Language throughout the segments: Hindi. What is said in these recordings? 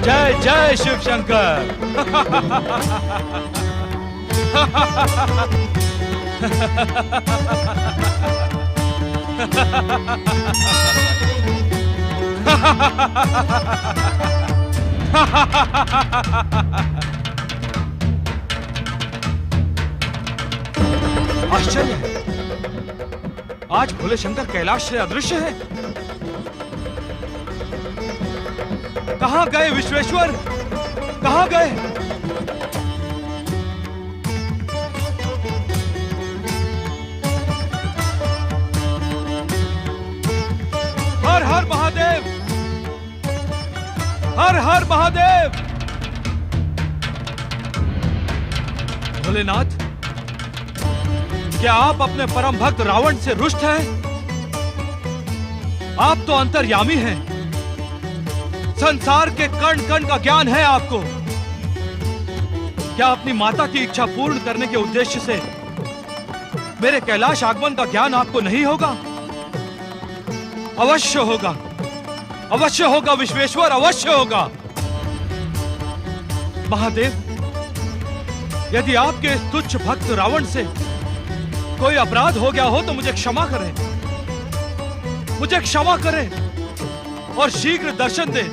जय जय शिव शंकर। आश्चर्य है, आज भोले शंकर कैलाश से अदृश्य है। कहां गए विश्वेश्वर, कहां गए? हर हर महादेव, हर हर महादेव। भोलेनाथ, क्या आप अपने परम भक्त रावण से रुष्ट हैं? आप तो अंतर्यामी हैं, संसार के कण कण का ज्ञान है आपको। क्या अपनी माता की इच्छा पूर्ण करने के उद्देश्य से मेरे कैलाश आगमन का ज्ञान आपको नहीं होगा? अवश्य होगा, अवश्य होगा विश्वेश्वर, अवश्य होगा। महादेव, यदि आपके तुच्छ भक्त रावण से कोई अपराध हो गया हो तो मुझे क्षमा करें, मुझे क्षमा करें और शीघ्र दर्शन दे।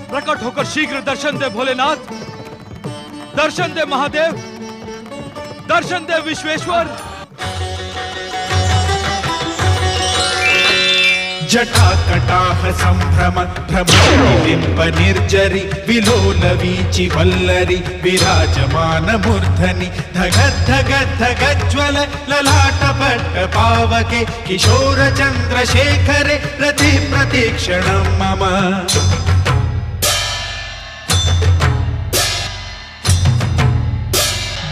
प्रकट होकर शीघ्र दर्शन दे भोलेनाथ, दर्शन दे महादेव, दर्शन दे विश्वेश्वर। जटा कटाह संभ्रम भ्रमबिंब निर्जरी विलोल वीचि वल्लरी विराजमान मूर्धनि धगद् धगद् धगज्ज्वल ललाट पट्ट पावके किशोर चंद्रशेखरे रति प्रतीक्षणं मम।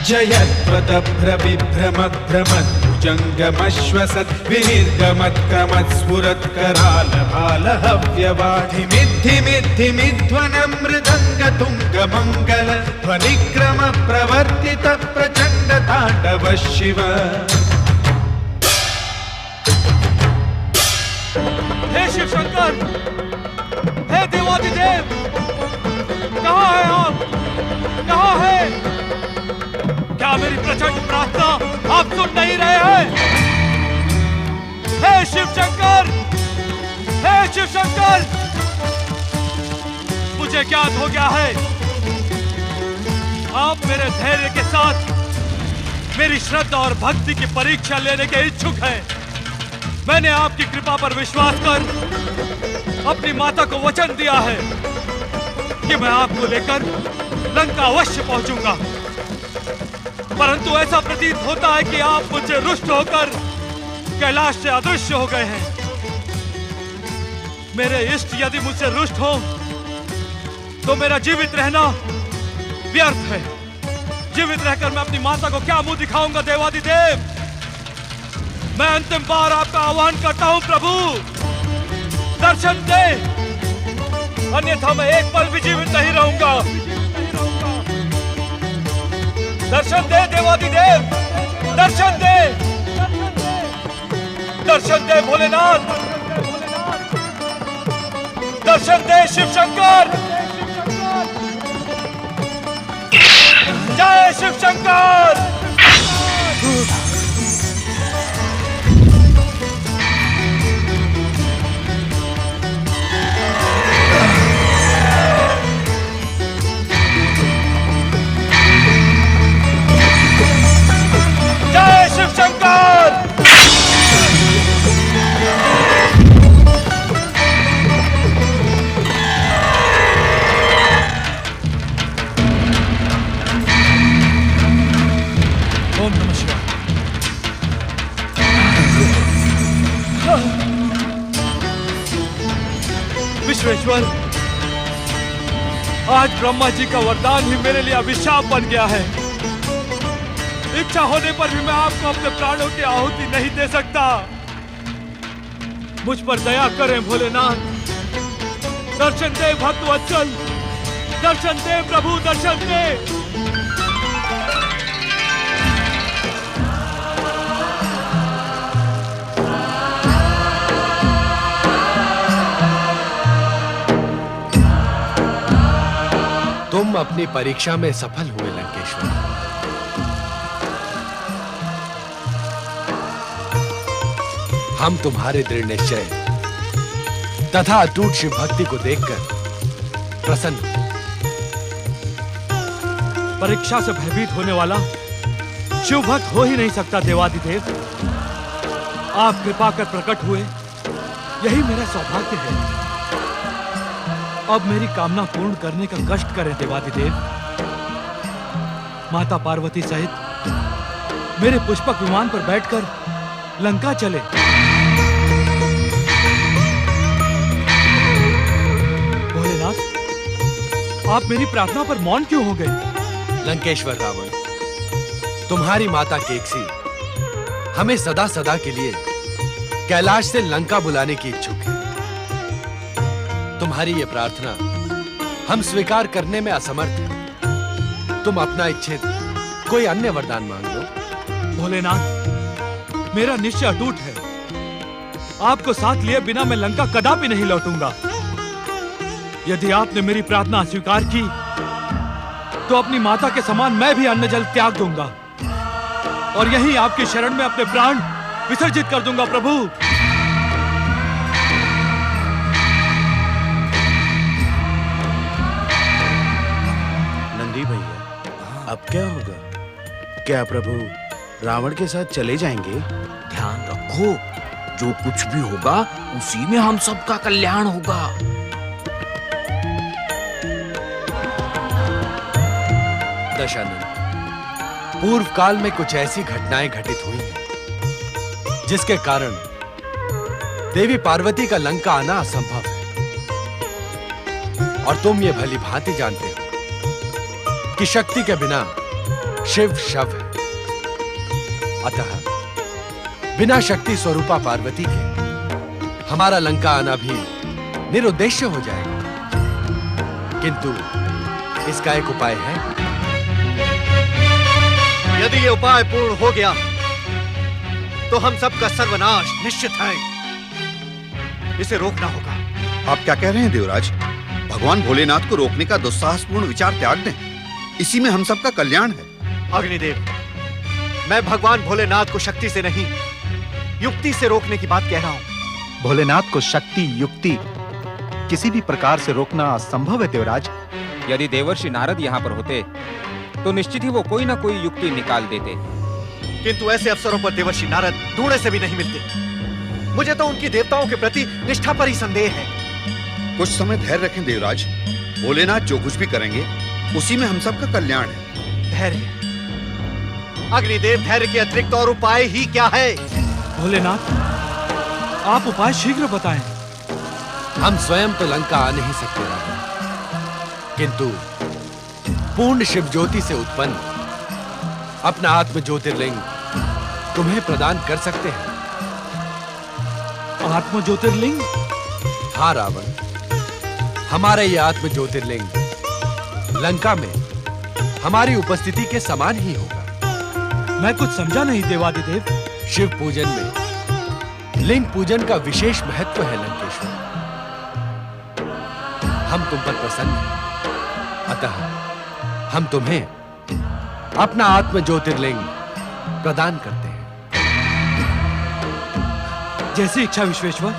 जयत्वदभ्रविभ्रमद्भ्रमद्भुजङ्गमश्वसत् विनिर्गमत्कमत्स्फुरत्करालभालहव्यवाढिमिद्धिमिद्धिमिध्वनं मृदङ्गतुङ्गमङ्गल ध्वनिक्रम प्रवर्तित प्रचण्ड ताण्डव शिव। हे शिव शंकर, हे देवादिदेव, कहां है आप, कहां है? क्या मेरी प्रचंड प्रार्थना आप सुन नहीं रहे हैं? हे शिव शंकर, हे शिव शंकर, मुझे ज्ञात हो गया है आप मेरे धैर्य के साथ मेरी श्रद्धा और भक्ति की परीक्षा लेने के इच्छुक हैं। मैंने आपकी कृपा पर विश्वास कर अपनी माता को वचन दिया है कि मैं आपको लेकर लंका अवश्य पहुंचूंगा, परंतु ऐसा प्रतीत होता है कि आप मुझसे रुष्ट होकर कैलाश से अदृश्य हो गए हैं। मेरे इष्ट यदि मुझसे रुष्ट हो तो मेरा जीवित रहना व्यर्थ है। जीवित रहकर मैं अपनी माता को क्या मुंह दिखाऊंगा? देवादिदेव, मैं अंतिम बार आपका आह्वान करता हूं प्रभु, दर्शन दे, अन्यथा मैं एक पल भी जीवित नहीं रहूंगा। दर्शन दे देवादिदेव, दर्शन दे, दर्शन दे भोलेनाथ, दर्शन दे शिव शंकर। जय शिव शंकर। जय शिव शंकर। ओम नमः शिवाय। विश्वेश्वर, आज ब्रह्मा जी का वरदान ही मेरे लिए अभिशाप बन गया है। इच्छा होने पर भी मैं आपको अपने प्राणों की आहुति नहीं दे सकता। मुझ पर दया करें भोलेनाथ, दर्शन दे भक्त वत्सल, दर्शन दे प्रभु, दर्शन दे। तुम अपनी परीक्षा में सफल हुए लंकेश्वर। हम तुम्हारे दृढ़ निश्चय तथा अटूट शिव भक्ति को देखकर प्रसन्न। परीक्षा से भयभीत होने वाला शिव भक्त हो ही नहीं सकता देवादिदेव। आप कृपा कर प्रकट हुए, यही मेरा सौभाग्य है। अब मेरी कामना पूर्ण करने का कष्ट करें देवादिदेव। माता पार्वती सहित मेरे पुष्पक विमान पर बैठकर लंका चले। भोलेनाथ, आप मेरी प्रार्थना पर मौन क्यों हो गए? लंकेश्वर रावण, तुम्हारी माता केकसी हमें सदा सदा के लिए कैलाश से लंका बुलाने की इच्छुक है। तुम्हारी ये प्रार्थना हम स्वीकार करने में असमर्थ हैं। तुम अपना इच्छित कोई अन्य वरदान मांग लो। भोलेनाथ, मेरा निश्चय अटूट है। आपको साथ लिए बिना मैं लंका कदापि नहीं लौटूंगा। यदि आपने मेरी प्रार्थना स्वीकार की तो अपनी माता के समान मैं भी अन्न जल त्याग दूंगा और यहीं आपकी शरण में अपने प्राण विसर्जित कर दूंगा प्रभु। नंदी भैया, अब क्या होगा? क्या प्रभु रावण के साथ चले जाएंगे? ध्यान रखो, जो कुछ भी होगा उसी में हम सबका कल्याण होगा। दशानन, पूर्व काल में कुछ ऐसी घटनाएं घटित हुई हैं जिसके कारण देवी पार्वती का लंका आना असंभव है। और तुम ये भली भांति जानते हो कि शक्ति के बिना शिव शव है। अतः बिना शक्ति स्वरूपा पार्वती के हमारा लंका आना भी निरुद्देश्य हो जाएगा। किंतु इसका एक उपाय है। यदि ये उपाय पूर्ण हो गया तो हम सबका सर्वनाश निश्चित है। इसे रोकना होगा। आप क्या कह रहे हैं देवराज? भगवान भोलेनाथ को रोकने का दुस्साहसपूर्ण विचार त्याग दें। इसी में हम सबका कल्याण है। अग्निदेव, मैं भगवान भोलेनाथ को शक्ति से नहीं, युक्ति से रोकने की बात कह रहा हूँ। भोलेनाथ को शक्ति युक्ति किसी भी प्रकार से रोकना असंभव है देवराज। यदि देवर्षि नारद यहाँ पर होते तो निश्चित ही वो कोई ना कोई युक्ति निकाल देते। किंतु ऐसे अवसरों पर देवर्षि नारद ढूंढे से भी नहीं मिलते। मुझे तो उनकी देवताओं के प्रति निष्ठा पर ही संदेह है। कुछ समय धैर्य रखें देवराज। भोलेनाथ जो कुछ भी करेंगे उसी में हम सबका कल्याण है। धैर्य? अग्निदेव, धैर्य के अतिरिक्त और उपाय ही क्या है? भोलेनाथ, आप उपाय शीघ्र बताएं। हम स्वयं तो लंका आ नहीं सकते रावण, किंतु पूर्ण शिव ज्योति से उत्पन्न अपना आत्म ज्योतिर्लिंग तुम्हें प्रदान कर सकते हैं। आत्म ज्योतिर्लिंग? हाँ रावण, हमारा ये आत्म ज्योतिर्लिंग लंका में हमारी उपस्थिति के समान ही होगा। मैं कुछ समझा नहीं देवादिदेव। शिव पूजन में लिंग पूजन का विशेष महत्व है लंकेश्वर। हम तुम पर प्रसन्न हैं, अतः हम तुम्हें अपना आत्म ज्योतिर्लिंग प्रदान करते हैं। जैसी इच्छा विश्वेश्वर।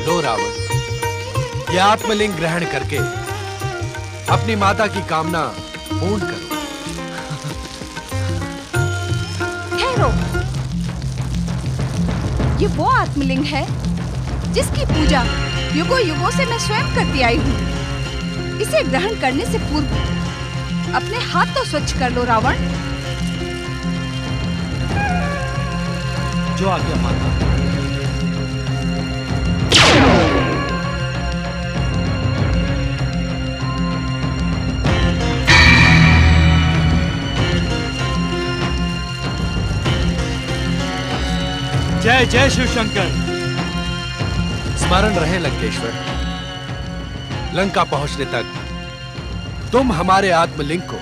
लो रावण, यह आत्मलिंग ग्रहण करके अपनी माता की कामना पूर्ण करो। ठहरो, ये वो आत्मलिंग है जिसकी पूजा युगों युगों से मैं स्वयं करती आई हूँ। इसे ग्रहण करने से पूर्व अपने हाथ तो स्वच्छ कर लो रावण। जो आज्ञा माता। जय जय शिव शंकर। स्मरण रहे लंकेश्वर, लंका पहुंचने तक तुम हमारे आत्मलिंग को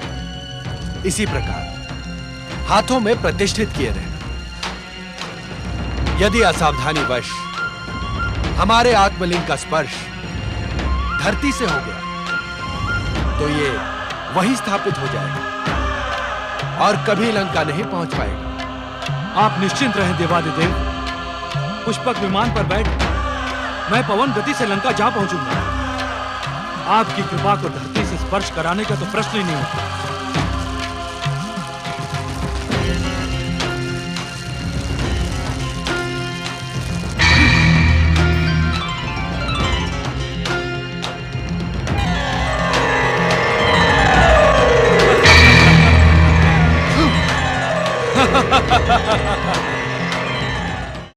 इसी प्रकार हाथों में प्रतिष्ठित किए रहना। यदि असावधानीवश हमारे आत्मलिंग का स्पर्श धरती से हो गया तो ये वहीं स्थापित हो जाएगा और कभी लंका नहीं पहुंच पाएगा। आप निश्चिंत रहें देवादिदेव। पुष्पक विमान पर बैठ मैं पवन गति से लंका जा पहुंचूंगा। आपकी कृपा को धरती से स्पर्श कराने का तो प्रश्न ही नहीं उठता।